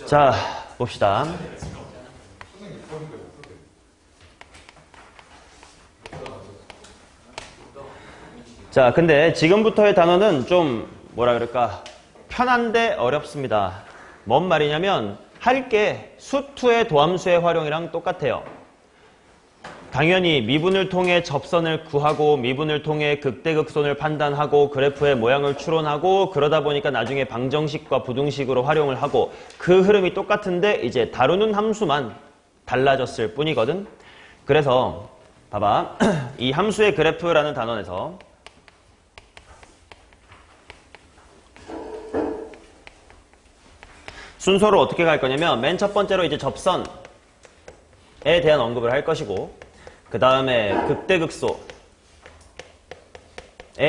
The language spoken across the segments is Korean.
자, 봅시다. 자, 근데 지금부터의 단어는 좀 뭐라 그럴까? 편한데 어렵습니다. 뭔 말이냐면 할 게 수2의 도함수의 활용이랑 똑같아요. 당연히 미분을 통해 접선을 구하고 미분을 통해 극대극손을 판단하고 그래프의 모양을 추론하고 그러다 보니까 나중에 방정식과 부등식으로 활용을 하고 그 흐름이 똑같은데 이제 다루는 함수만 달라졌을 뿐이거든. 그래서 봐봐. 이 함수의 그래프라는 단원에서 순서를 어떻게 갈 거냐면 맨 첫 번째로 이제 접선에 대한 언급을 할 것이고 그 다음에 극대극소에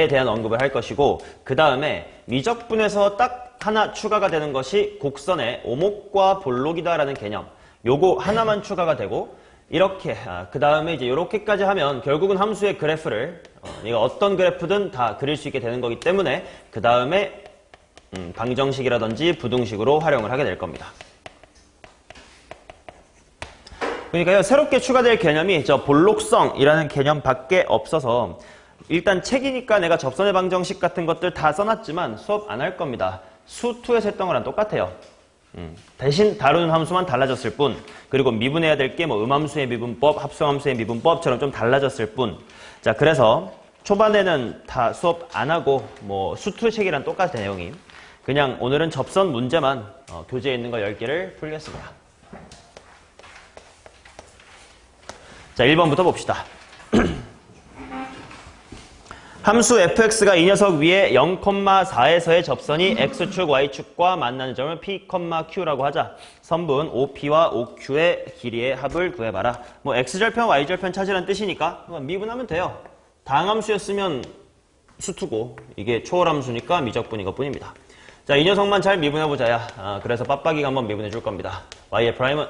대한 언급을 할 것이고 그 다음에 미적분에서 딱 하나 추가가 되는 것이 곡선의 오목과 볼록이다라는 개념. 요거 하나만 추가가 되고 이렇게 그 다음에 이제 이렇게까지 하면 결국은 함수의 그래프를 이거 어떤 그래프든 다 그릴 수 있게 되는 거기 때문에 그 다음에 방정식이라든지 부등식으로 활용을 하게 될 겁니다. 그러니까요, 새롭게 추가될 개념이 저 볼록성이라는 개념밖에 없어서 일단 책이니까 내가 접선의 방정식 같은 것들 다 써놨지만 수업 안 할 겁니다. 수2에서 했던 거랑 똑같아요. 대신 다루는 함수만 달라졌을 뿐. 그리고 미분해야 될 게 뭐 음함수의 미분법, 합성함수의 미분법처럼 좀 달라졌을 뿐. 자, 그래서 초반에는 다 수업 안 하고 뭐 수2 책이랑 똑같은 내용이. 그냥 오늘은 접선 문제만 교재에 있는 거 10개를 풀겠습니다. 자, 1번부터 봅시다. 함수 fx가 이 녀석 위에 0,4에서의 접선이 x축, y축과 만나는 점을 p, q라고 하자. 선분 OP와 OQ의 길이의 합을 구해봐라. 뭐 x절편, y절편 찾으라는 뜻이니까 미분하면 돼요. 다항함수였으면 수2고 이게 초월함수니까 미적분인 것뿐입니다. 자, 이 녀석만 잘 미분해보자야. 그래서 빡빡이가 한번 미분해 줄 겁니다. y의 프라임은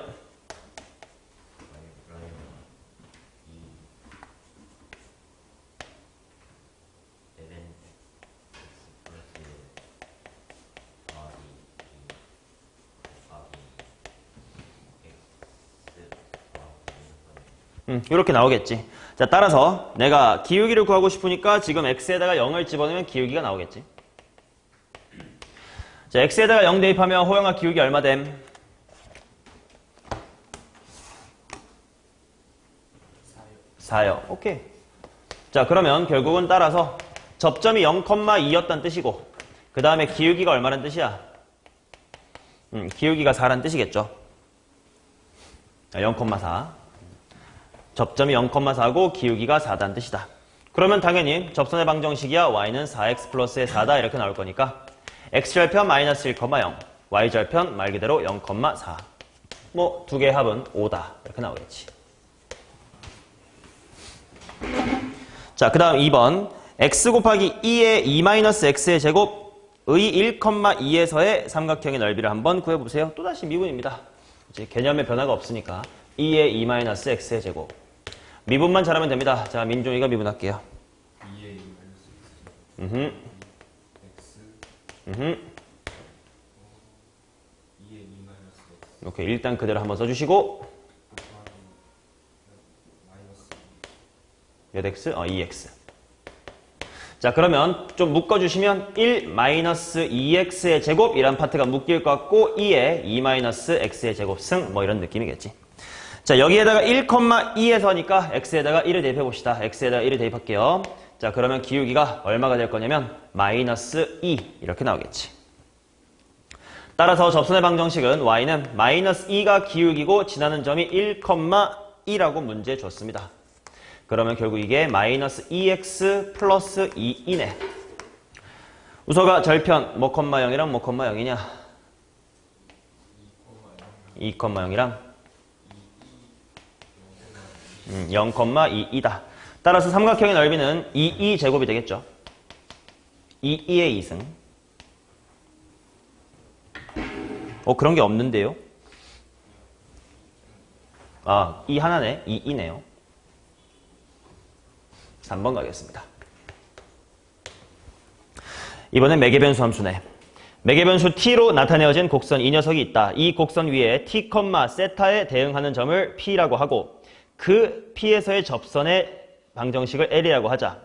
이렇게 나오겠지. 자, 따라서 내가 기울기를 구하고 싶으니까 지금 x에다가 0을 집어넣으면 기울기가 나오겠지. 자, x에다가 0 대입하면 호영아 기울기 얼마 됨? 4요. 오케이. 자, 그러면 결국은 따라서 접점이 0,2였단 뜻이고 그 다음에 기울기가 얼마란 뜻이야? 기울기가 4란 뜻이겠죠. 0,4. 접점이 0,4고 기울기가 4단 뜻이다. 그러면 당연히 접선의 방정식이야 y는 4x 플러스의 4다 이렇게 나올 거니까 x절편 마이너스 1,0 y절편 말 그대로 0,4 뭐 두 개의 합은 5다 이렇게 나오겠지. 자, 그 다음 2번 x 곱하기 2의 2-x의 제곱의 1,2에서의 삼각형의 넓이를 한번 구해보세요. 또다시 미분입니다. 이제 개념의 변화가 없으니까 2의 2-x의 제곱 미분만 잘하면 됩니다. 자, 민종이가 미분할게요. 2의 2-x x 2의 2-x 오케이, 일단 그대로 한번 써주시고 몇 x? 2x. 자, 그러면 좀 묶어주시면 1-2x의 제곱이란 파트가 묶일 것 같고 2의 2-x의 제곱 승 뭐 이런 느낌이겠지. 자, 여기에다가 1,2에서니까 x에다가 1을 대입해봅시다. x에다가 1을 대입할게요. 자, 그러면 기울기가 얼마가 될 거냐면 -2 이렇게 나오겠지. 따라서 접선의 방정식은 y는 -2가 기울기고 지나는 점이 1,2라고 문제에 줬습니다. 그러면 결국 이게 -2x 플러스 2이네. 우서가 절편 뭐, 0이랑 뭐, 0이냐? 2,0이랑 0,2이다. 따라서 삼각형의 넓이는 2제곱이 되겠죠. 2의 2승. 그런 게 없는데요. 2 하나네. 2네요. 3번 가겠습니다. 이번엔 매개변수 함수네. 매개변수 t로 나타내어진 곡선 이 녀석이 있다. 이 곡선 위에 t, 세타에 대응하는 점을 p라고 하고 그 p에서의 접선의 방정식을 l이라고 하자.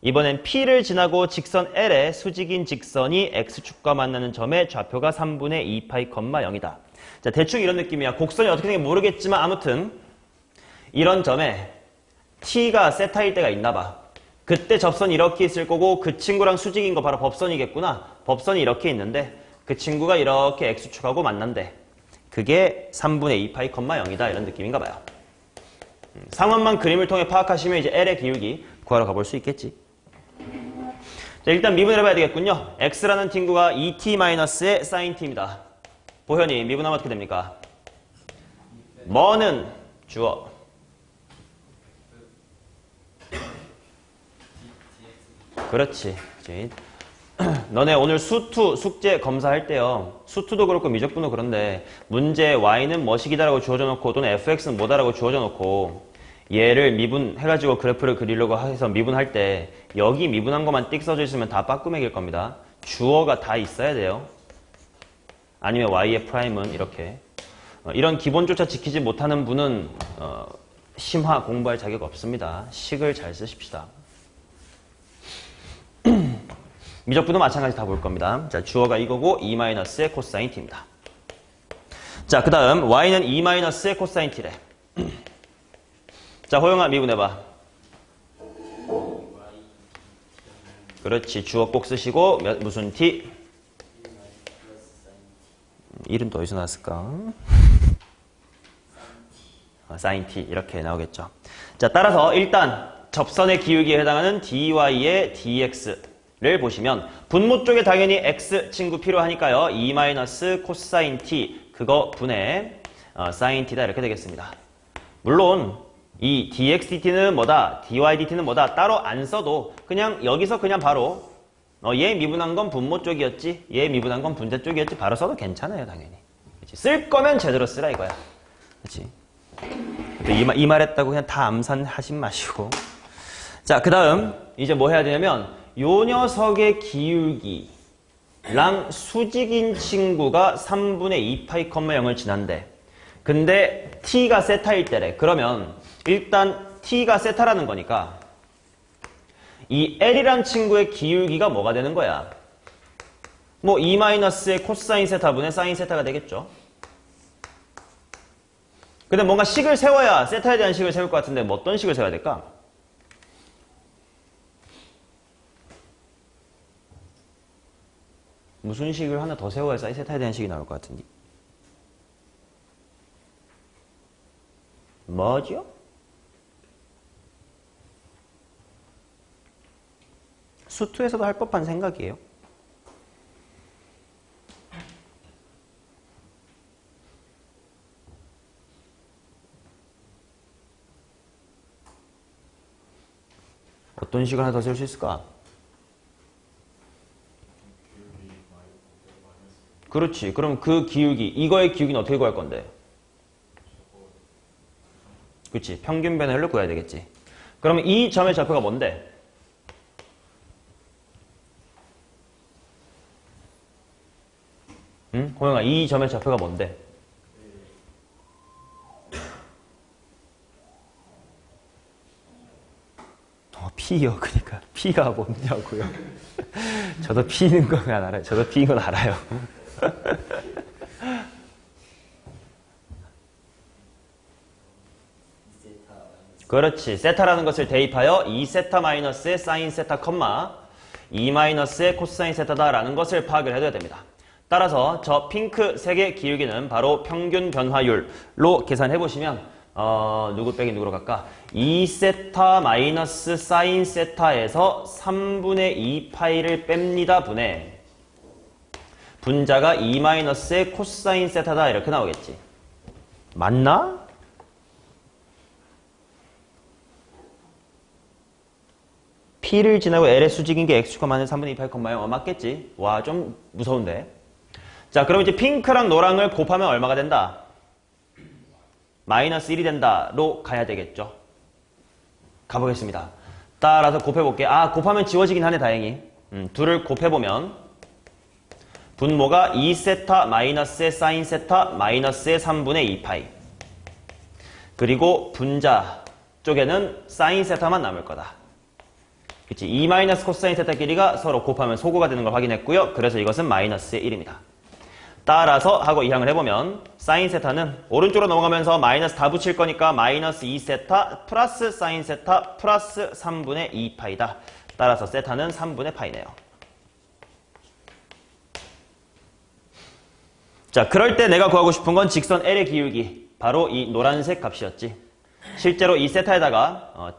이번엔 p를 지나고 직선 l의 수직인 직선이 x축과 만나는 점의 좌표가 3분의 2파이, 0이다. 자, 대충 이런 느낌이야. 곡선이 어떻게 되는지 모르겠지만 아무튼 이런 점에 t가 세타일 때가 있나 봐. 그때 접선이 이렇게 있을 거고 그 친구랑 수직인 거 바로 법선이겠구나. 법선이 이렇게 있는데 그 친구가 이렇게 x축하고 만난대. 그게 3분의 2파이, 0이다. 이런 느낌인가 봐요. 상황만 그림을 통해 파악하시면 이제 L의 기울기 구하러 가볼 수 있겠지. 자, 일단 미분을 해봐야 되겠군요. x라는 친구가 2t-의 sin t입니다. 보현이 미분하면 어떻게 됩니까? 뭐는 주어. 그렇지. 너네 오늘 수투 숙제 검사할 때요. 수투도 그렇고 미적분도 그런데 문제 y는 뭐시기다라고 주어져 놓고 또는 fx는 뭐다라고 주어져 놓고 얘를 미분해가지고 그래프를 그리려고 해서 미분할 때 여기 미분한 것만 띡 써져 있으면 다 빠꾸맥일 겁니다. 주어가 다 있어야 돼요. 아니면 y의 프라임은 이렇게. 이런 기본조차 지키지 못하는 분은 심화 공부할 자격 없습니다. 식을 잘 쓰십시다. 미적분도 마찬가지 다 볼 겁니다. 자, 주어가 이거고 2-의 코사인 t입니다. 자, 그 다음 y는 2-의 코사인 t래. 자, 호영아 미분해봐. 그렇지. 주어 꼭 쓰시고 무슨 t? 이름 또 어디서 나왔을까? sin t 이렇게 나오겠죠. 자, 따라서 일단 접선의 기울기에 해당하는 dy의 dx를 보시면 분모 쪽에 당연히 x 친구 필요하니까요. 2- 코사인 t 그거 분의 sin t다 이렇게 되겠습니다. 물론 이 dx dt는 뭐다, dy dt는 뭐다 따로 안 써도 그냥 여기서 그냥 바로 얘 미분한 건 분모 쪽이었지, 얘 미분한 건 분자 쪽이었지 바로 써도 괜찮아요. 당연히. 그치? 쓸 거면 제대로 쓰라 이거야. 그렇지? 이 말했다고 그냥 다 암산하신 마시고. 자, 그 다음 이제 뭐 해야 되냐면 요 녀석의 기울기랑 수직인 친구가 3분의 2파이, 0을 지난대. 근데 t가 세타일 때래. 그러면 일단 t가 세타라는 거니까 이 l이란 친구의 기울기가 뭐가 되는 거야? 뭐 2-의 코사인 세타분의 사인 세타가 되겠죠. 근데 뭔가 식을 세워야 세타에 대한 식을 세울 것 같은데 뭐 어떤 식을 세워야 될까? 무슨 식을 하나 더 세워야 사인 세타에 대한 식이 나올 것 같은데. 뭐죠? 수투에서도 할 법한 생각이에요. 어떤 식을 하나 더 세울 수 있을까? 그렇지. 그럼 그 기울기, 이거의 기울기는 어떻게 구할 건데? 그렇지. 평균 변화율로 구해야 되겠지. 그러면 이 점의 좌표가 뭔데? 응? 호영아, 이 점의 좌표가 뭔데? P요. 그러니까 P가 뭐냐고요. 저도 P는 건 알아요. 저도 P인 건 알아요. 그렇지. 세타라는 것을 대입하여 2세타-의 사인 세타, 2-의 코사인 세타다라는 것을 파악을 해둬야 됩니다. 따라서 저 핑크 3개 기울기는 바로 평균 변화율로 계산해보시면 누구 빼기 누구로 갈까? 2세타- 사인 세타에서 3분의 2파이를 뺍니다 분의 분자가 2-의 코사인 세타다 이렇게 나오겠지. 맞나? P를 지나고 L의 수직인 게 X축과 마이너스 3분의 2파이, 0 맞겠지? 와, 좀 무서운데. 자, 그럼 이제 핑크랑 노랑을 곱하면 얼마가 된다? 마이너스 1이 된다로 가야 되겠죠. 가보겠습니다. 따라서 곱해볼게. 아, 곱하면 지워지긴 하네, 다행히. 둘을 곱해보면 분모가 2세타 마이너스의 사인 세타 마이너스의 3분의 2파이. 그리고 분자 쪽에는 사인 세타만 남을 거다. 그치? 2 마이너스 코사인 세타 길이가 서로 곱하면 소구가 되는 걸 확인했고요. 그래서 이것은 마이너스의 1입니다. 따라서 하고 이항을 해보면 사인 세타는 오른쪽으로 넘어가면서 마이너스 다 붙일 거니까 마이너스 2세타 플러스 사인 세타 플러스 3분의 2파이다. 따라서 세타는 3분의 파이네요. 자, 그럴 때 내가 구하고 싶은 건 직선 L의 기울기. 바로 이 노란색 값이었지. 실제로 이 세타에다가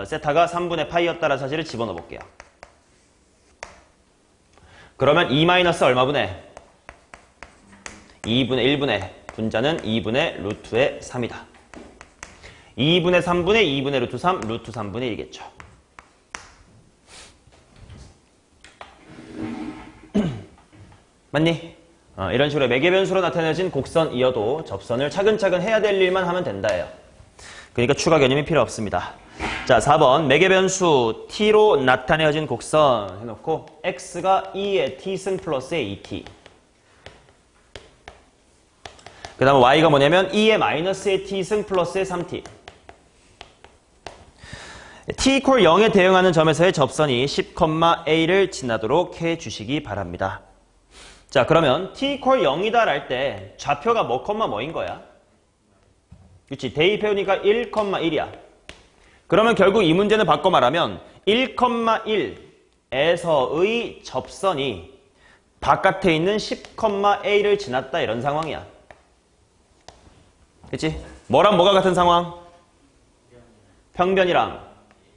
세타가 3분의 파이였다는 사실을 집어넣어 볼게요. 그러면 2 마이너스 얼마분의? 2분의 1분의 분자는 2분의 루트의 3이다. 2분의 3분의 2분의 루트 3, 루트 3분의 1이겠죠. 맞니? 이런 식으로 매개변수로 나타내진 곡선이어도 접선을 차근차근 해야 될 일만 하면 된다예요. 그러니까 추가 개념이 필요 없습니다. 자, 4번 매개변수 t로 나타내어진 곡선 해놓고 x가 2의 t승 플러스의 2t. 그 다음 y가 뭐냐면 2의 마이너스의 t승 플러스의 3t. t 콜 0에 대응하는 점에서의 접선이 10,a를 지나도록 해주시기 바랍니다. 자, 그러면 t 콜 0이다 할 때 좌표가 뭐인 거야? 그치? 대입해오니까 1,1이야. 그러면 결국 이 문제는 바꿔 말하면 1,1에서의 접선이 바깥에 있는 10,a를 지났다 이런 상황이야. 그치? 뭐랑 뭐가 같은 상황? 평변이랑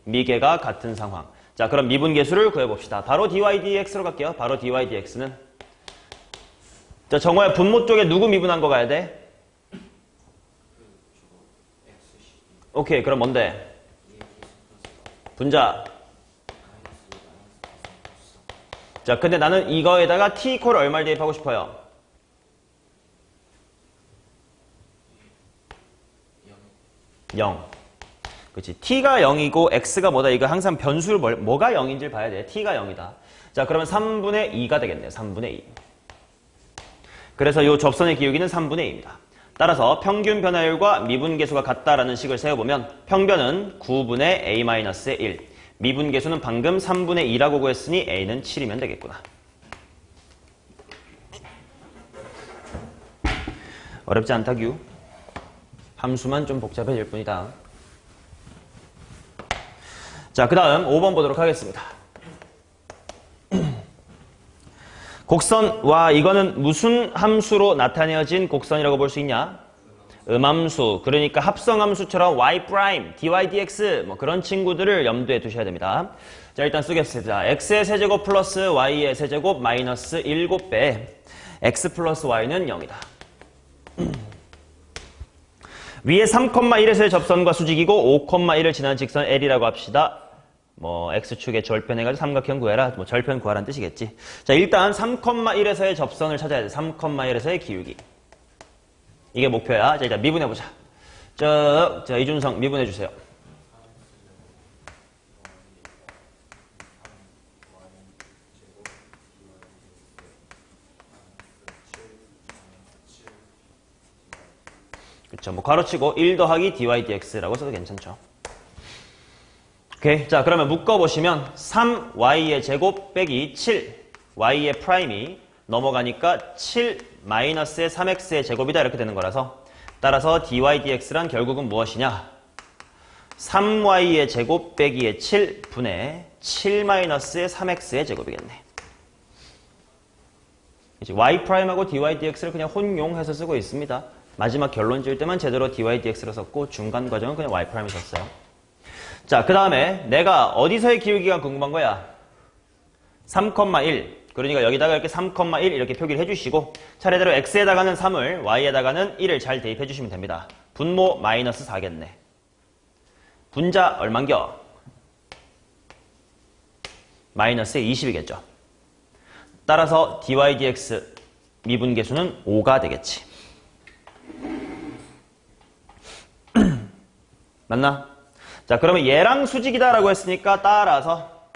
미계가 같은 상황. 자, 그럼 미분계수를 구해봅시다. 바로 dy dx로 갈게요. 바로 dy dx는. 자, 정호야, 분모 쪽에 누구 미분한 거 가야 돼? 오케이, 그럼 뭔데? 분자. 자, 근데 나는 이거에다가 t 콜 얼마를 대입하고 싶어요? 0. 그치? t가 0이고 x가 뭐다? 이거 항상 변수를 뭐가 0인지를 봐야 돼. t가 0이다. 자, 그러면 3분의 2가 되겠네요. 3분의 2. 그래서 이 접선의 기울기는 3분의 2입니다. 따라서 평균 변화율과 미분계수가 같다라는 식을 세워보면 평변은 9분의 a-의 1, 미분계수는 방금 3분의 2라고 구했으니 a는 7이면 되겠구나. 어렵지 않다, 규. 함수만 좀 복잡해질 뿐이다. 자, 그 다음 5번 보도록 하겠습니다. 곡선, 와, 이거는 무슨 함수로 나타내어진 곡선이라고 볼 수 있냐? 음함수, 그러니까 합성함수처럼 y', dy, dx 뭐 그런 친구들을 염두에 두셔야 됩니다. 자, 일단 쓰겠습니다. x의 세제곱 플러스 y의 세제곱 마이너스 7배 x 플러스 y는 0이다. 위에 3,1에서의 접선과 수직이고 5,1을 지난 직선 L이라고 합시다. 뭐 x축에 절편해가지고 삼각형 구해라. 뭐 절편 구하라는 뜻이겠지. 자, 일단 3,1에서의 접선을 찾아야 돼. 3,1에서의 기울기. 이게 목표야. 자, 일단 미분해보자. 자, 이준성 미분해주세요. 그쵸. 뭐 괄호치고 1 더하기 dy dx라고 써도 괜찮죠. 오케이. 자, 그러면 묶어보시면 3y의 제곱 빼기 7y의 프라임이 넘어가니까 7 마이너스의 3x의 제곱이다 이렇게 되는 거라서 따라서 dy dx란 결국은 무엇이냐? 3y의 제곱 빼기의 7분의 7 마이너스의 3x의 제곱이겠네. 이제 y 프라임하고 dy dx를 그냥 혼용해서 쓰고 있습니다. 마지막 결론 지을 때만 제대로 dy dx로 썼고 중간 과정은 그냥 y 프라임을 썼어요. 자, 그 다음에 내가 어디서의 기울기가 궁금한 거야? 3,1. 그러니까 여기다가 이렇게 3,1 이렇게 표기를 해주시고 차례대로 x에다가는 3을 y에다가는 1을 잘 대입해 주시면 됩니다. 분모 마이너스 4겠네. 분자 얼만겨? 마이너스의 20이겠죠. 따라서 dy dx 미분계수는 5가 되겠지. 맞나? 자, 그러면 얘랑 수직이다라고 했으니까 따라서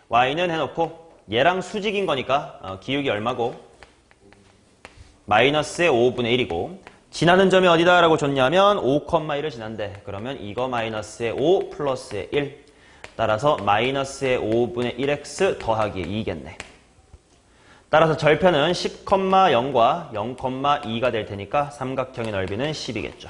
y는 해놓고 얘랑 수직인 거니까 기울기 얼마고? 마이너스의 5분의 1이고 지나는 점이 어디다라고 줬냐면 5,1을 지난대. 그러면 이거 마이너스의 5 플러스의 1. 따라서 마이너스의 5분의 1x 더하기 2겠네. 따라서 절편은 10,0과 0,2가 될 테니까 삼각형의 넓이는 10이겠죠.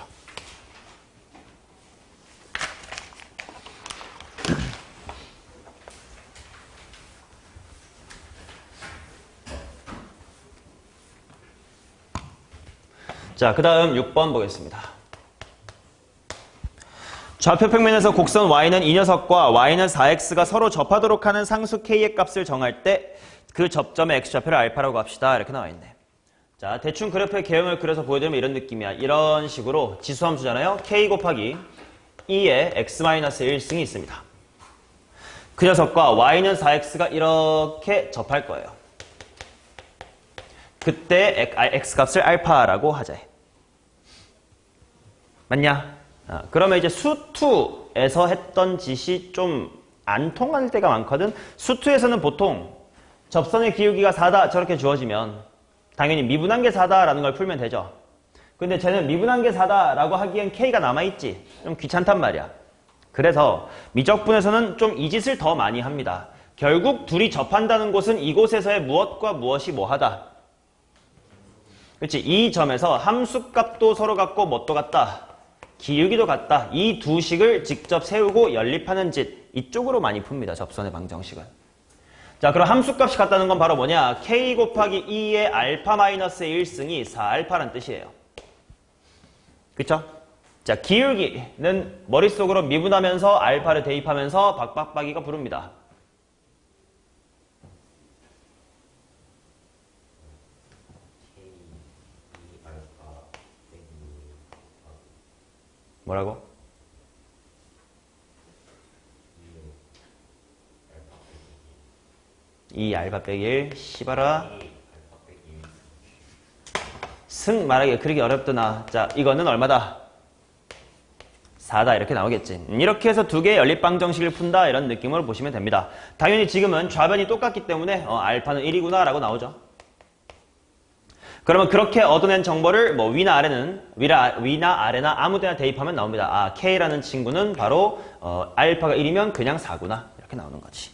자, 그 다음 6번 보겠습니다. 좌표 평면에서 곡선 y는 이 녀석과 y는 4x가 서로 접하도록 하는 상수 k의 값을 정할 때 그 접점의 x좌표를 알파라고 합시다. 이렇게 나와 있네. 자, 대충 그래프의 개형을 그려서 보여드리면 이런 느낌이야. 이런 식으로 지수함수잖아요. k 곱하기 2의 x-1승이 있습니다. 그 녀석과 y는 4x가 이렇게 접할 거예요. 그때 x값을 알파라고 하자. 맞냐? 그러면 이제 수2에서 했던 짓이 좀 안 통할 때가 많거든. 수2에서는 보통 접선의 기울기가 4다 저렇게 주어지면 당연히 미분한 게 4다라는 걸 풀면 되죠. 근데 쟤는 미분한 게 4다라고 하기엔 k가 남아있지. 좀 귀찮단 말이야. 그래서 미적분에서는 좀 이 짓을 더 많이 합니다. 결국 둘이 접한다는 곳은 이곳에서의 무엇과 무엇이 뭐하다. 그렇지. 이 점에서 함수값도 서로 같고 뭣도 같다. 기울기도 같다. 이 두 식을 직접 세우고 연립하는 짓. 이쪽으로 많이 풉니다. 접선의 방정식은. 자, 그럼 함수값이 같다는 건 바로 뭐냐? k 곱하기 2의 알파 마이너스의 1승이 4알파란 뜻이에요. 그쵸? 자, 기울기는 머릿속으로 미분하면서 알파를 대입하면서 박박박이가 부릅니다. 뭐라고? 이 알파 빼기 1 씨발아 승 말하기 그렇게 어렵더나. 자, 이거는 얼마다? 4다 이렇게 나오겠지. 이렇게 해서 두 개의 연립방정식을 푼다 이런 느낌으로 보시면 됩니다. 당연히 지금은 좌변이 똑같기 때문에 알파는 1이구나 라고 나오죠. 그러면 그렇게 얻어낸 정보를 뭐 위나 아래나 아무 데나 대입하면 나옵니다. 아, K라는 친구는 바로 알파가 1이면 그냥 4구나 이렇게 나오는 거지.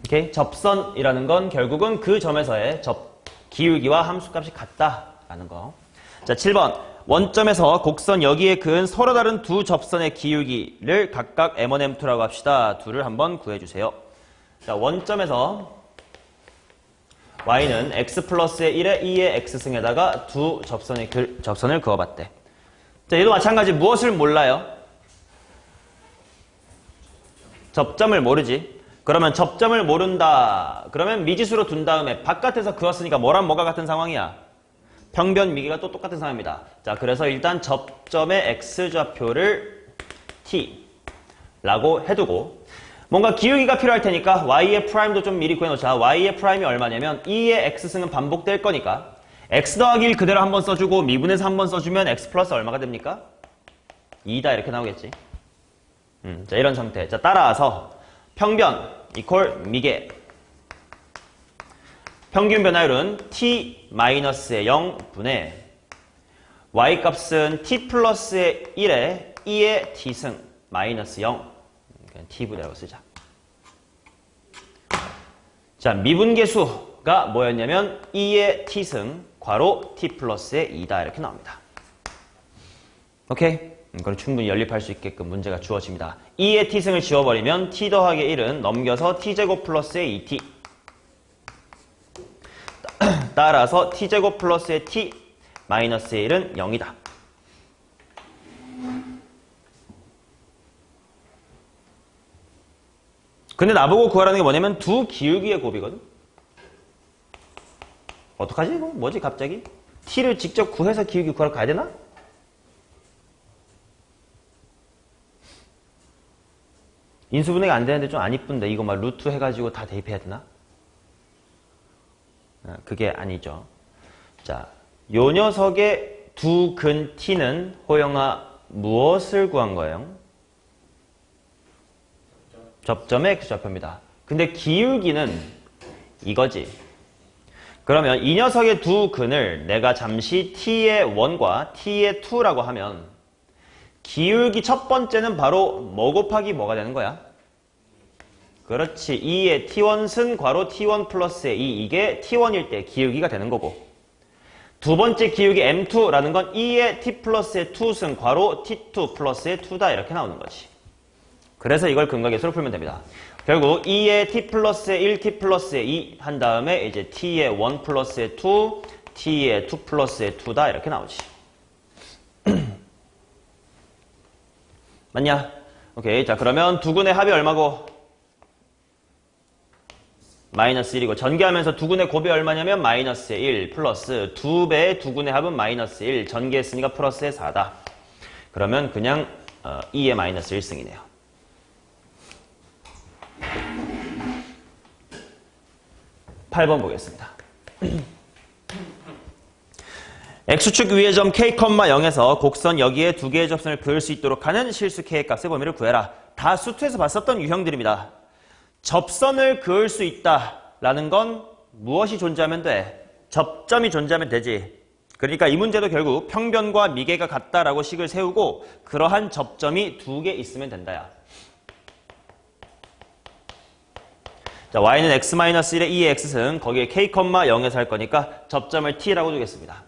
오케이? 접선이라는 건 결국은 그 점에서의 기울기와 함수값이 같다라는 거. 자, 7번. 원점에서 곡선 여기에 그은 서로 다른 두 접선의 기울기를 각각 M1, M2라고 합시다. 둘을 한번 구해주세요. 자, 원점에서 y는 x 플러스의 1에 2의 x승에다가 두 접선을 그어봤대. 자, 얘도 마찬가지. 무엇을 몰라요? 접점을 모르지. 그러면 접점을 모른다. 그러면 미지수로 둔 다음에 바깥에서 그었으니까 뭐랑 뭐가 같은 상황이야? 평변 미기가 또 똑같은 상황입니다. 자, 그래서 일단 접점의 x좌표를 t라고 해두고 뭔가 기울기가 필요할 테니까 y의 프라임도 좀 미리 구해놓자. y의 프라임이 얼마냐면 2의 x승은 반복될 거니까 x 더하기 1 그대로 한번 써주고 미분해서 한번 써주면 x 플러스 얼마가 됩니까? 2다 이렇게 나오겠지. 자, 이런 상태. 자, 따라서 평변 이퀄 미계 평균 변화율은 t-의 0분의 y 값은 t 플러스의 1에 2의 t승 마이너스 0 그냥 t분이라고 쓰자. 자, 미분계수가 뭐였냐면 2의 t승 괄호 t 플러스의 2다 이렇게 나옵니다. 오케이? 이걸 충분히 연립할 수 있게끔 문제가 주어집니다. 2의 t승을 지워버리면 t 더하기 1은 넘겨서 t제곱 플러스의 2t 따라서 t제곱 플러스의 t 마이너스의 1은 0이다. 근데 나보고 구하라는 게 뭐냐면 두 기울기의 곱이거든. 어떡하지? 뭐지 갑자기? t를 직접 구해서 기울기 구하러 가야 되나? 인수분해가 안 되는데 좀 안 이쁜데 이거 막 루트 해가지고 다 대입해야 되나? 그게 아니죠. 자, 요 녀석의 두 근 t는 호영아 무엇을 구한 거예요? 접점의 x좌표입니다. 근데 기울기는 이거지. 그러면 이 녀석의 두 근을 내가 잠시 t의 1과 t의 2라고 하면 기울기 첫 번째는 바로 뭐 곱하기 뭐가 되는 거야? 그렇지. 2의 t1승 괄호 t1 플러스의 2 이게 t1일 때 기울기가 되는 거고 두 번째 기울기 m2라는 건 2의 t 플러스의 2승 괄호 t2 플러스의 2다 이렇게 나오는 거지. 그래서 이걸 근각계수로 풀면 됩니다. 결국 2의 t 플러스의 1, t 플러스의 2 한 다음에 이제 t의 1 플러스의 2, t의 2 플러스의 2다 이렇게 나오지. 맞냐? 오케이. 자, 그러면 두근의 합이 얼마고? 마이너스 1이고 전개하면서 두근의 곱이 얼마냐면 마이너스의 1 플러스 2배의 두근의 합은 마이너스 1 전개했으니까 플러스의 4다. 그러면 그냥 2의 마이너스 1승이네요. (8번) 보겠습니다. X축 위의 점 K, 0에서 곡선 여기에 두 개의 접선을 그을 수 있도록 하는 실수 K의 값의 범위를 구해라. 다 수투에서 봤었던 유형들입니다. 접선을 그을 수 있다라는 건 무엇이 존재하면 돼? 접점이 존재하면 되지. 그러니까 이 문제도 결국 평변과 미개가 같다라고 식을 세우고 그러한 접점이 두 개 있으면 된다야. 자, y는 x-1의 2의 x승 거기에 k, 0에서 할 거니까 접점을 t라고 두겠습니다.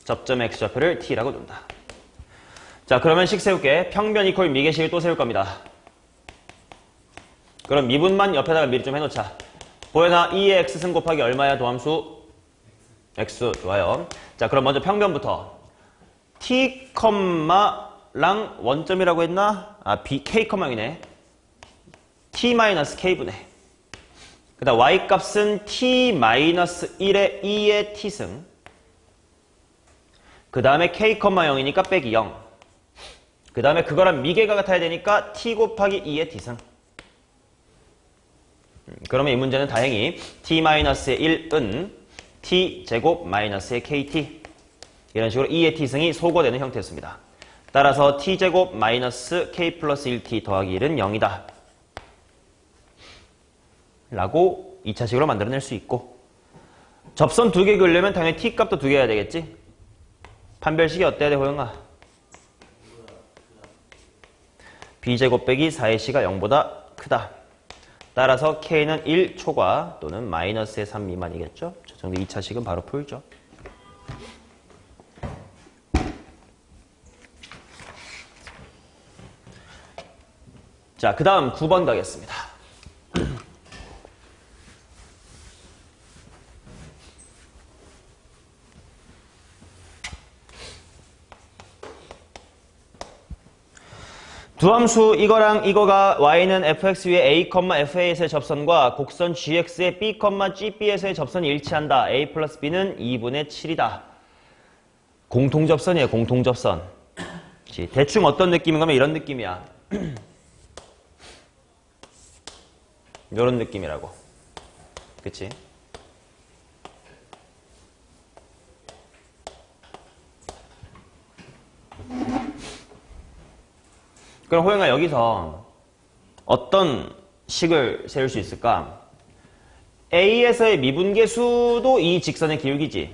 접점의 x좌표를 t라고 둔다. 자, 그러면 식 세울게. 평변 이퀄 미개식을 또 세울 겁니다. 그럼 미분만 옆에다가 미리 좀 해놓자. 보현아, 2의 x승 곱하기 얼마야 도함수? x. 좋아요. 자, 그럼 먼저 평변부터. t, 랑 원점이라고 했나? 아, k, 0이네. t-k분의. 그 다음 y 값은 t-1의 2의 t승. 그 다음에 k, 0이니까 빼기 0. 그 다음에 그거랑 미개가 같아야 되니까 t 곱하기 2의 t승. 그러면 이 문제는 다행히 t-의 1은 t제곱 마이너스의 kt 이런 식으로 2의 t승이 소거되는 형태였습니다. 따라서 t제곱 마이너스 k 플러스 1t 더하기 1은 0이다. 라고 2차식으로 만들어낼 수 있고 접선 두 개 그으려면 당연히 t값도 두 개 해야 되겠지? 판별식이 어때야 돼, 호영아? b제곱 빼기 4의 c가 0보다 크다. 따라서 k는 1 초과 또는 마이너스의 3 미만이겠죠? 저 정도 2차식은 바로 풀죠. 자, 그 다음 9번 가겠습니다. 두함수 이거랑 이거가 y는 fx 위에 a, fa에서의 접선과 곡선 gx의 b, gb에서의 접선이 일치한다. a 플러스 b는 2분의 7이다. 공통접선이에요. 공통접선. 대충 어떤 느낌인 가면 이런 느낌이야. 이런 느낌이라고. 그치? 그럼 호영아 여기서 어떤 식을 세울 수 있을까? A에서의 미분계수도 이 직선의 기울기지.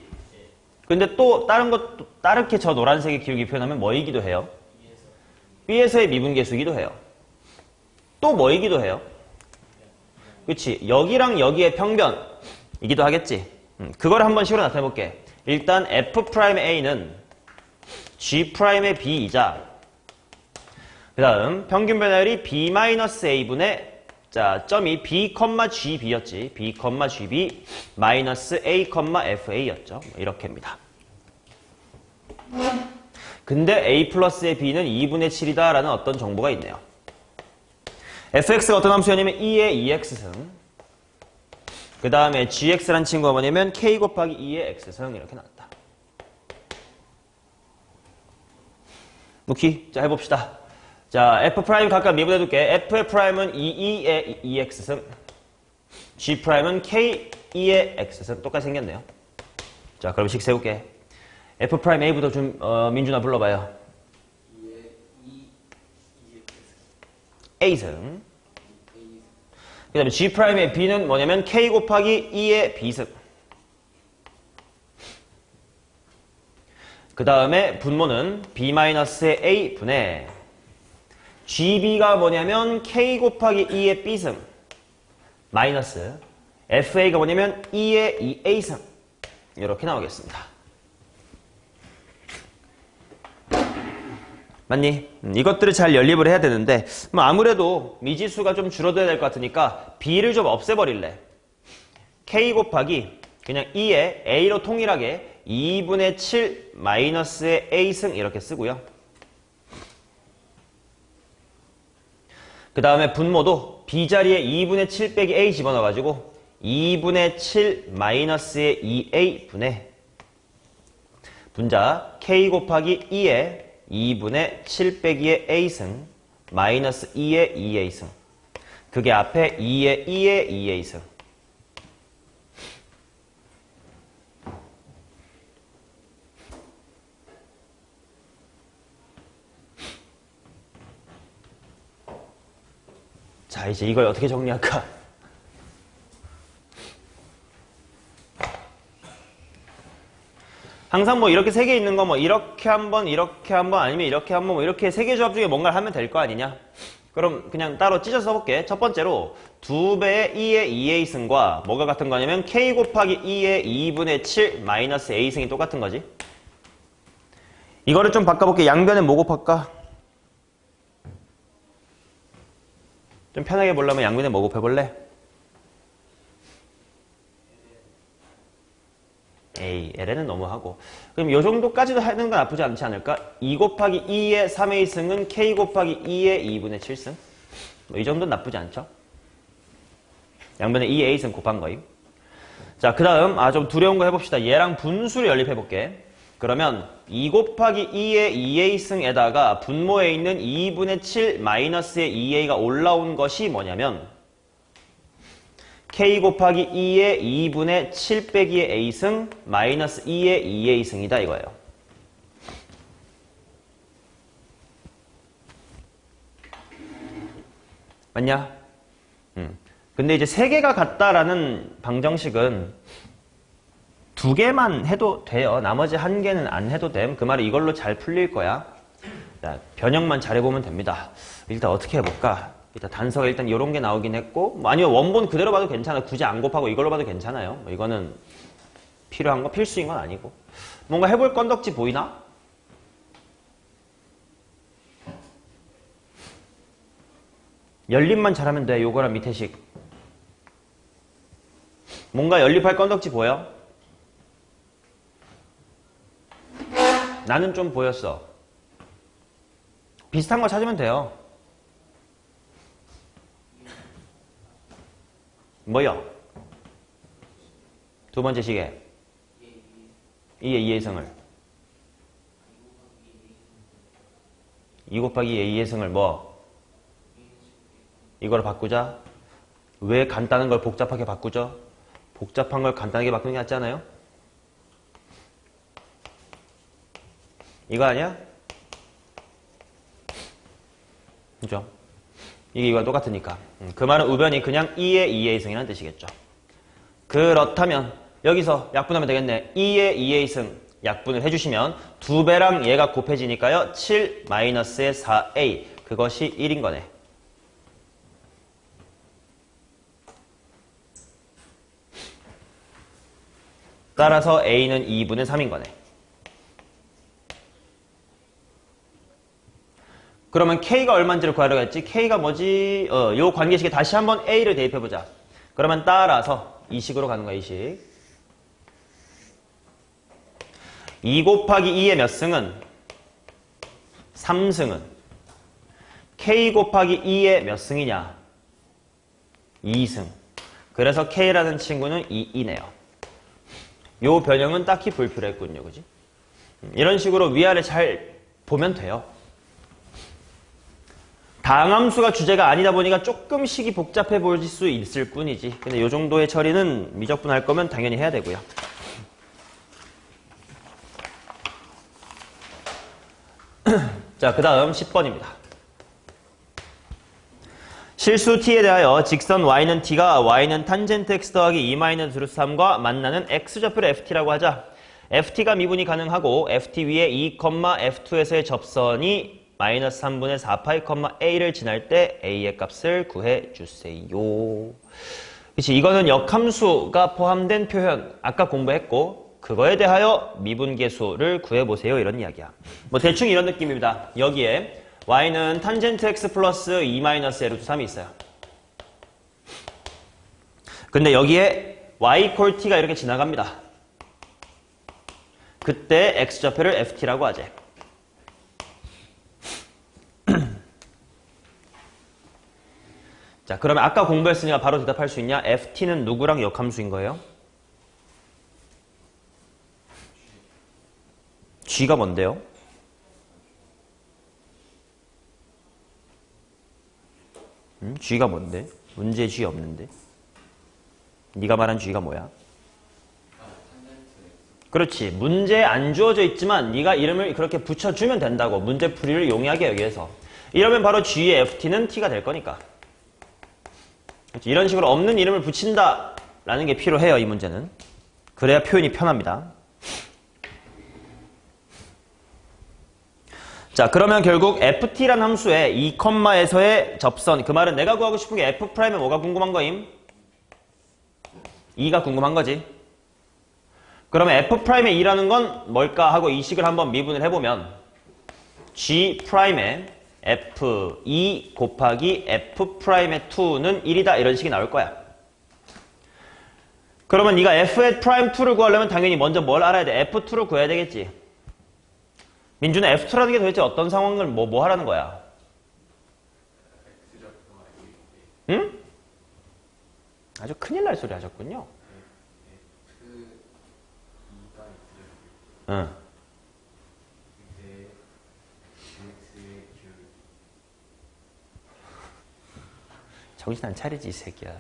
근데 또 다른 것, 다르게 저 노란색의 기울기 표현하면 뭐이기도 해요? B에서의 미분계수이기도 해요. 또 뭐이기도 해요? 그치? 여기랑 여기의 평변이기도 하겠지. 그걸 한번 식으로 나타내볼게. 일단 F'A는 G'의 B이자 그 다음 평균 변화율이 B-A분의 자 점이 B, GB였지. B, GB 마이너스 A, FA였죠. 이렇게입니다. 근데 A 플러스의 B는 2분의 7이다 라는 어떤 정보가 있네요. fx가 어떤 함수였냐면 2의 2x승 그 다음에 gx란 친구가 뭐냐면 k 곱하기 2의 x승 이렇게 나왔다. 오케이. 자, 해봅시다. 자, f' 각각 미분해둘게. f의 프라임은 2의 2x승 g'은 k 2의 x승 똑같이 생겼네요. 자, 그럼 식 세울게. f'A부터 좀 민준아 불러봐요. A승 그 다음에 G'의 B는 뭐냐면 K 곱하기 2의 B승. 그 다음에 분모는 B-의 A분의 GB가 뭐냐면 K 곱하기 2의 B승 마이너스 FA가 뭐냐면 2의 2A승. 이렇게 나오겠습니다. 맞니? 이것들을 잘 연립을 해야 되는데 뭐 아무래도 미지수가 좀 줄어들어야 될 것 같으니까 B를 좀 없애버릴래. K 곱하기 그냥 2의 A로 통일하게 2분의 7 마이너스의 A승 이렇게 쓰고요. 그 다음에 분모도 B 자리에 2분의 7 빼기 A 집어넣어가지고 2분의 7 마이너스의 2A 분의 분자 K 곱하기 2의 2분의 7 빼기의 A승 마이너스 2의 2A승. 그게 앞에 2의 2의 2A승. 자, 이제 이걸 어떻게 정리할까? 항상 뭐 이렇게 세 개 있는 거 뭐 이렇게 한번 아니면 이렇게 한번 뭐 이렇게 세 개 조합 중에 뭔가를 하면 될 거 아니냐? 그럼 그냥 따로 찢어서 써볼게. 첫 번째로 2배의 2의 2A승과 뭐가 같은 거냐면 K 곱하기 2의 2분의 7 마이너스 A승이 똑같은 거지. 이거를 좀 바꿔볼게. 양변에 뭐 곱할까? 좀 편하게 보려면 양변에 뭐 곱해볼래? 에이, LN은 너무하고. 그럼 요 정도까지도 하는 건 나쁘지 않지 않을까? 2 곱하기 2의 3A승은 K 곱하기 2의 2분의 7승. 뭐 이 정도는 나쁘지 않죠? 양변에 2A승 곱한 거임. 자, 그 다음, 좀 두려운 거 해봅시다. 얘랑 분수를 연립해볼게. 그러면 2 곱하기 2의 2A승에다가 분모에 있는 2분의 7 마이너스의 2A가 올라온 것이 뭐냐면 K 곱하기 2의 2분의 7 빼기의 A승 마이너스 2의 2A승이다 이거예요. 맞냐? 근데 이제 세 개가 같다라는 방정식은 두 개만 해도 돼요. 나머지 한 개는 안 해도 됨. 그 말이 이걸로 잘 풀릴 거야. 자, 변형만 잘해보면 됩니다. 일단 어떻게 해볼까? 일단 단서가 일단 이런 게 나오긴 했고 뭐 아니면 원본 그대로 봐도 괜찮아요. 굳이 안 곱하고 이걸로 봐도 괜찮아요. 뭐 이거는 필요한 거 필수인 건 아니고 뭔가 해볼 건덕지 보이나? 연립만 잘하면 돼. 요거랑 밑에 식 뭔가 연립할 건덕지 보여? 나는 좀 보였어. 비슷한 거 찾으면 돼요. 뭐요? 두 번째 시계 2의 2A승을 2 곱하기 2의 2A승을 뭐? 이걸 바꾸자. 왜 간단한 걸 복잡하게 바꾸죠? 복잡한 걸 간단하게 바꾸는 게 낫지 않아요? 이거 아니야? 그죠? 이게 이거랑 똑같으니까. 그 말은 우변이 그냥 2의 2A승이라는 뜻이겠죠. 그렇다면 여기서 약분하면 되겠네. 2의 2A승 약분을 해주시면 2배랑 얘가 곱해지니까요. 7 마이너스의 4A 그것이 1인 거네. 따라서 A는 2분의 3인 거네. 그러면 K가 얼마인지를 구하려고 했지? K가 뭐지? 요 관계식에 다시 한번 A를 대입해보자. 그러면 따라서 이 식으로 가는 거야, 이 식. 2 곱하기 2의 몇 승은? 3승은? K 곱하기 2의 몇 승이냐? 2승. 그래서 K라는 친구는 2이네요. 요 변형은 딱히 불필요했군요, 그지? 이런 식으로 위아래 잘 보면 돼요. 다항함수가 주제가 아니다 보니까 조금 식이 복잡해 보일 수 있을 뿐이지. 근데 이 정도의 처리는 미적분 할 거면 당연히 해야 되고요. 자, 그 다음 10번입니다. 실수 t에 대하여 직선 y는 t가 y는 탄젠트 x 더하기 2-3과 만나는 x좌표를 ft라고 하자. ft가 미분이 가능하고 ft 위에 2, f2에서의 접선이 마이너스 3분의 4파이, a를 지날 때 a의 값을 구해주세요. 그치, 이거는 역함수가 포함된 표현 아까 공부했고 그거에 대하여 미분계수를 구해보세요 이런 이야기야. 뭐 대충 이런 느낌입니다. 여기에 y는 탄젠트 x 플러스 2-L루트3이 있어요. 근데 여기에 y 콜 t가 이렇게 지나갑니다. 그때 x좌표를 ft라고 하지. 자, 그러면 아까 공부했으니까 바로 대답할 수 있냐? ft는 누구랑 역함수인 거예요? g가 뭔데요? g가 뭔데? 문제에 g 없는데? 네가 말한 g가 뭐야? 그렇지. 문제에 안 주어져 있지만 네가 이름을 그렇게 붙여주면 된다고. 문제풀이를 용이하게 하기 위해서. 이러면 바로 g의 ft는 t가 될 거니까. 그렇지. 이런 식으로 없는 이름을 붙인다라는 게 필요해요. 이 문제는. 그래야 표현이 편합니다. 자, 그러면 결국 ft라는 함수의 2,에서의 접선. 그 말은 내가 구하고 싶은 게 f'에 뭐가 궁금한 거임? 2가 궁금한 거지. 그러면 f'의 2라는 건 뭘까 하고 이 식을 한번 미분을 해보면 g'의 f2 곱하기 f'의 2는 1이다 이런 식이 나올 거야. 그러면 네가 f의 프라임 2를 구하려면 당연히 먼저 뭘 알아야 돼? f2를 구해야 되겠지. 민준은 f2라는 게 도대체 어떤 상황을 뭐 하라는 거야? 응? 아주 큰일 날 소리 하셨군요. 응. 정신 안 차리지 이 새끼야.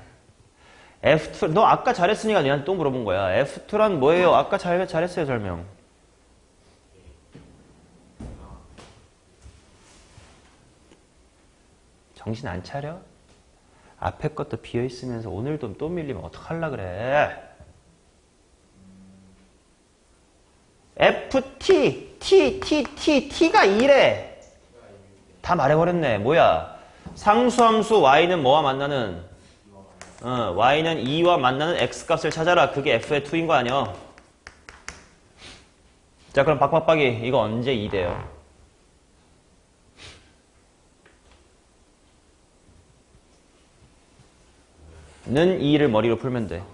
F2 너 아까 잘했으니까 니한테 또 물어본 거야. F2란 뭐예요? 아까 잘했어요 설명. 정신 안 차려? 앞에 것도 비어있으면서 오늘도 또 밀리면 어떡하려 그래? FT, T가 2래. 다 말해버렸네. 뭐야? 상수함수 y는 뭐와 만나는? y는 2와 만나는 x값을 찾아라. 그게 f의 2인 거 아니야? 자, 그럼 박박박이 이거 언제 2 돼요? 는 2를 머리로 풀면 돼.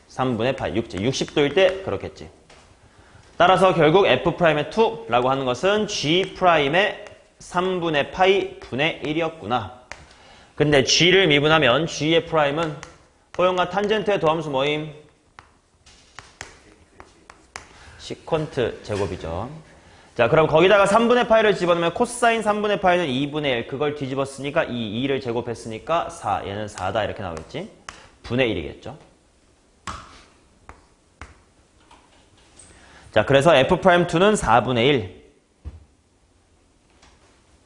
3분의 8, 6제. 60도일 때 그렇겠지. 따라서 결국 f'의 2라고 하는 것은 g'의 3분의 파이 분의 1이었구나. 근데 g를 미분하면 g의 프라임은 호용과 탄젠트의 도함수 모임 시퀀트 제곱이죠. 자, 그럼 거기다가 3분의 파이를 집어넣으면 코사인 3분의 파이는 2분의 1. 그걸 뒤집었으니까 2를 제곱했으니까 4. 얘는 4다 이렇게 나오겠지. 분의 1이겠죠. 자, 그래서 F'2는 4분의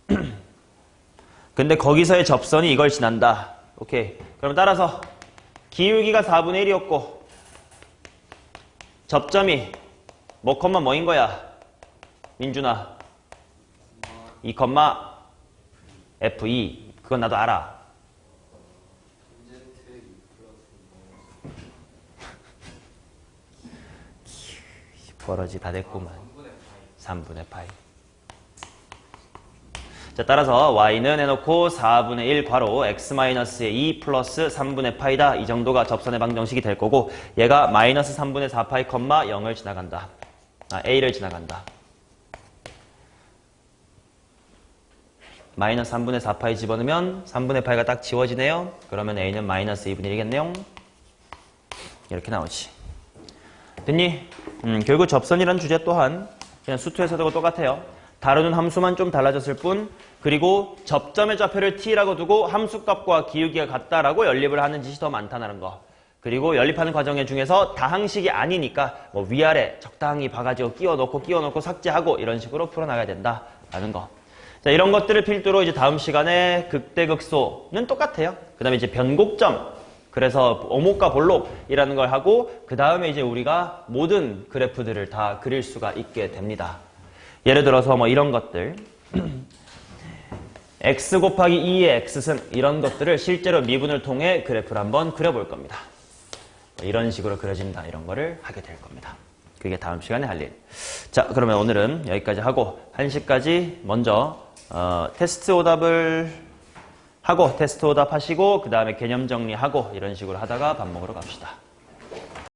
1. 근데 거기서의 접선이 이걸 지난다. 오케이. 그럼 따라서 기울기가 4분의 1이었고 접점이 뭐 컴마 뭐인 거야? 민준아. 2, F2. 그건 나도 알아. 버러지 다 됐구만. 3분의 파이. 자, 따라서 y는 해놓고 4분의 1 괄호 x-의 2 플러스 3분의 파이다. 이 정도가 접선의 방정식이 될 거고 얘가 마이너스 3분의 4파이, 0을 지나간다. a를 지나간다. 마이너스 3분의 4파이 집어넣으면 3분의 파이가 딱 지워지네요. 그러면 a는 마이너스 2분의 1이겠네요. 이렇게 나오지. 됐니? 결국 접선이라는 주제 또한 그냥 수투에서도 똑같아요. 다루는 함수만 좀 달라졌을 뿐, 그리고 접점의 좌표를 t라고 두고 함수값과 기울기가 같다라고 연립을 하는 짓이 더 많다는 거. 그리고 연립하는 과정 중에서 다항식이 아니니까 뭐 위아래 적당히 봐가지고 끼워놓고 삭제하고 이런 식으로 풀어나가야 된다라는 거. 자, 이런 것들을 필두로 이제 다음 시간에 극대극소는 똑같아요. 그 다음에 이제 변곡점. 그래서 오목과 볼록이라는 걸 하고, 그 다음에 이제 우리가 모든 그래프들을 다 그릴 수가 있게 됩니다. 예를 들어서 뭐 이런 것들. x 곱하기 2의 x승, 이런 것들을 실제로 미분을 통해 그래프를 한번 그려볼 겁니다. 이런 식으로 그려진다, 이런 거를 하게 될 겁니다. 그게 다음 시간에 할 일. 자, 그러면 오늘은 여기까지 하고 1시까지 먼저 테스트 오답을 하고 테스트 오답 하시고 그 다음에 개념 정리하고 이런 식으로 하다가 밥 먹으러 갑시다.